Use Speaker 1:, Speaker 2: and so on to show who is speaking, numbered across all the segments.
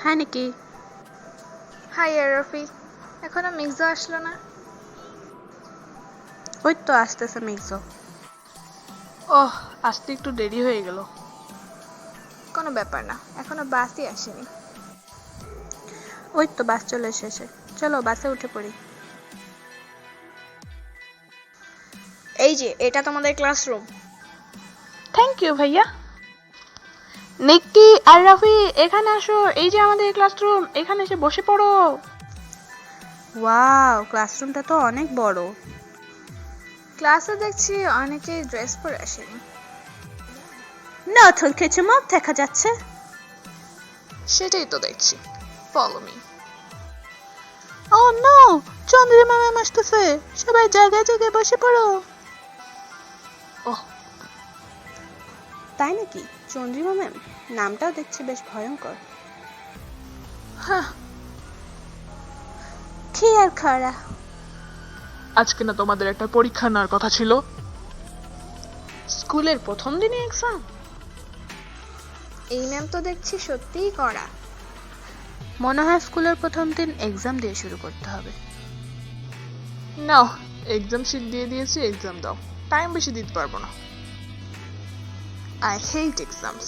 Speaker 1: হ্যাঁ নাকি?
Speaker 2: হাই রফি, এখনো মিক্সো আসলো না?
Speaker 1: ওই তো আসতেছে মিক্সো।
Speaker 3: ওহ, আসতে একটু দেরি হয়ে গেল।
Speaker 2: কোনো ব্যাপার না, এখনো বাসই আসেনি।
Speaker 1: ওই তো বাস চলে এসেছে, চলো বাসে উঠে পড়ি।
Speaker 2: এই যে এটা তোমাদের ক্লাসরুম।
Speaker 3: থ্যাংক ইউ ভাইয়া। নিক্কি আর রাফি এখানে আসো, এই যে আমাদের ক্লাসরুম, এখানে এসে বসে পড়ো।
Speaker 1: ওয়াও, ক্লাসরুমটা তো অনেক বড়।
Speaker 2: ক্লাসে দেখছি অনেকেই ড্রেস পরে আসেনি।
Speaker 1: নতুন কিছু মুখ দেখা যাচ্ছে।
Speaker 2: সেটাই তো দেখছি। Follow me.
Speaker 3: Oh no, Chandrima ma'am আসতেছে, সবাই জায়গায় জায়গায় বসে পড়ো। ওহ,
Speaker 1: তাই নাকি? চন্দ্রিমা ম্যাম, নামটাও দেখছি বেশ ভয়ঙ্কর।
Speaker 3: হ্যাঁ,
Speaker 1: কি আর খারা।
Speaker 3: আজকে না তোমাদের একটা পরীক্ষা নেওয়ার কথা ছিল? স্কুলের প্রথম দিনে এক্সাম?
Speaker 2: এই ম্যাম তো দেখছি সত্যিই কড়া।
Speaker 1: মনে হয় স্কুলের প্রথম দিন এক্সাম দিয়ে শুরু করতে হবে।
Speaker 3: নাও, এক্সাম শিট দিয়ে দিয়েছি, এক্সাম দাও। টাইম বেশি দিতে পারবো না। I hate exams.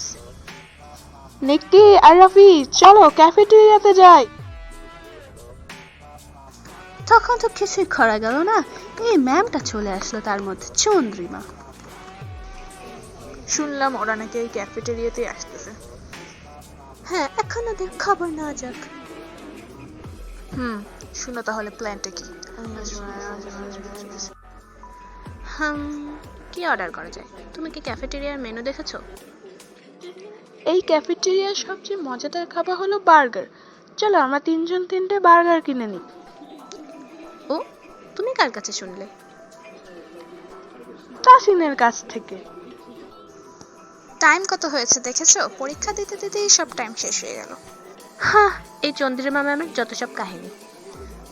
Speaker 3: নিক্কি আর রাফি চলো ক্যাফেটেরিয়াতে যাই।
Speaker 1: তখন তো কিছুই করা গেল না, এই ম্যামটা চলে আসলো, তার মধ্যে চন্দ্রিমা।
Speaker 3: শুনলাম ওরা নাকি এই ক্যাফেটেরিয়াতে আসতেছে।
Speaker 1: হ্যাঁ, এখন ওদের খবর নেওয়া যাক।
Speaker 3: শুনো তাহলে প্ল্যানটা কি?
Speaker 1: কি অর্ডার করা যায়? তুমি কি ক্যাফেটেরিয়ার মেনু দেখেছো?
Speaker 3: এই ক্যাফেটেরিয়ার সবচেয়ে মজাদার খাবার হলো বার্গার। চলো আমরা তিনজন তিনটে বার্গার কিনে নিই।
Speaker 1: ও, তুমি কার কাছে শুনলে?
Speaker 3: তাসিনের কাছ থেকে।
Speaker 2: টাইম কত হয়েছে দেখেছো? পরীক্ষা দিতে দিতেই সব টাইম শেষ হয়ে গেল।
Speaker 1: হ্যাঁ, এই চন্দ্রিমা ম্যামের যত সব কাহিনী।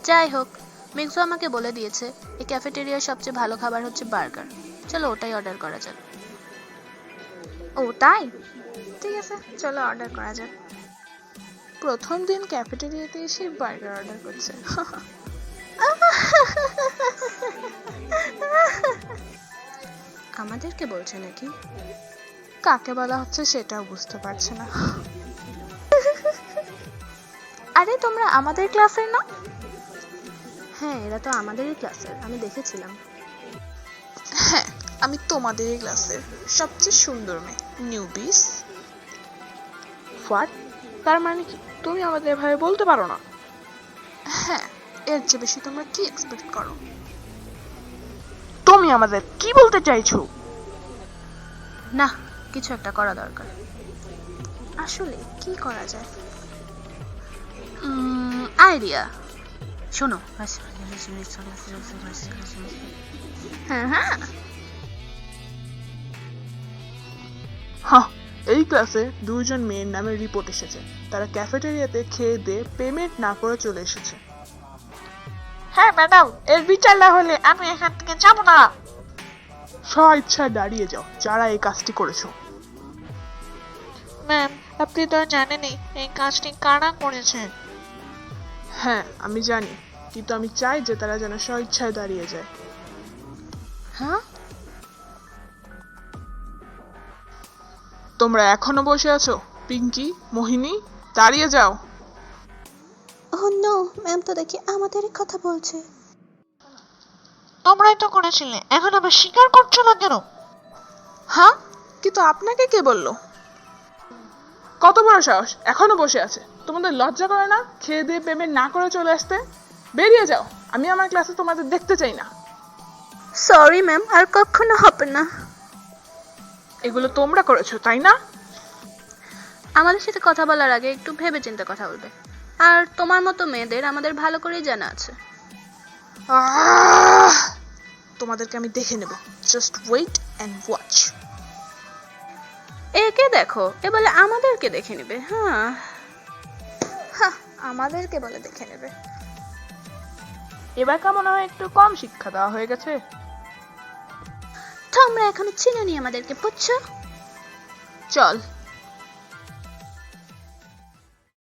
Speaker 1: যাই হোক, মিক্সো আমাকে বলে দিয়েছে এই ক্যাফেটেরিয়ার সবচেয়ে ভালো খাবার হচ্ছে বার্গার। চলো ওটাই অর্ডার করা যাক।
Speaker 2: ও তাই? ঠিক আছে, চলো অর্ডার করা যাক।
Speaker 3: প্রথম দিন ক্যাফেটেরিয়াতে এসে বার্গার অর্ডার করছে।
Speaker 1: আমাদেরকে বলছে নাকি?
Speaker 3: কাকে বলা হচ্ছে সেটাও বুঝতে পারছে না।
Speaker 2: আরে তোমরা আমাদের ক্লাসের না?
Speaker 1: হ্যাঁ, এরা তো আমাদেরই ক্লাসের, আমি দেখেছিলাম।
Speaker 3: হ্যাঁ, আমি তোমাদেরই ক্লাসের সবচেয়ে সুন্দর মেয়ে, নিউবিস। হোয়াট? তার মানে কি তুমি আমাদের এভাবে বলতে পারো না? হ্যাঁ, এর চেয়ে বেশি তোমরা কি এক্সপেক্ট করো? তুমি আমাদের কি বলতে চাইছো?
Speaker 1: না, কিছু একটা করা দরকার।
Speaker 2: আসলে কি করা যায়?
Speaker 1: আইডিয়া, শোনো।
Speaker 2: হ্যাঁ হ্যাঁ,
Speaker 3: হ্যাঁ, এই ক্লাসে দুইজন মেয়ের নামে রিপোর্ট এসেছে। তারা ক্যাফেটেরিয়াতে খেয়ে দিয়ে পেমেন্ট না করে চলে এসেছে। হ্যাঁ ম্যাডাম, এর বিচার না হলে আমি এখান থেকে যাব না। স্ব ইচ্ছায় দাঁড়িয়ে যাও যারা এই কাজটি করেছো। ম্যাম, আপনি তো জানেনই এই কাজটি কারা করেছে। হ্যাঁ, আমি জানি, কিন্তু আমি চাই যে তারা যেন স্ব ইচ্ছায় দাঁড়িয়ে যায়।
Speaker 1: হ্যাঁ,
Speaker 3: তোমরা এখনো বসে আছো? পিঙ্কি, মোহিনী, দাঁড়িয়ে যাও।
Speaker 1: ও নো, ম্যাম তো দেখি আমাদেরই কথা বলছে।
Speaker 3: তোমরাই তো করেছিলে, এখন আবার স্বীকার করছো না কেন? হ্যাঁ, কিন্তু আপনাকে কে বললো? কত বড় সাহস, এখনো বসে আছে? তোমাদের লজ্জা করে না খেয়ে দিয়ে পেমেন্ট না করে চলে আসতে? বেরিয়ে যাও, আমি আমার ক্লাসে তোমাদের দেখতে চাই না।
Speaker 1: সরি ম্যাম, আর কখনো হবে না।
Speaker 3: এগুলো তোমরা করেছো তাই না?
Speaker 1: আমাদের সাথে কথা বলার আগে একটু ভেবে চিন্তে কথা বলবে। আর তোমার মতো মেয়েদের আমাদের ভালো করেই জানা আছে।
Speaker 3: তোমাদেরকে আমি দেখে নেব, জাস্ট ওয়েট এন্ড ওয়াচ।
Speaker 1: একে দেখো, এ বলে আমাদেরকে দেখে নিবে। হ্যাঁ,
Speaker 2: আমাদেরকে বলে দেখে নেবে।
Speaker 3: এবার কেমন হয় একটু কম শিক্ষা দেওয়া হয়ে গেছে?
Speaker 1: তোমরা এখনো চিনোনি আমাদেরকে, বুঝছো?
Speaker 3: চল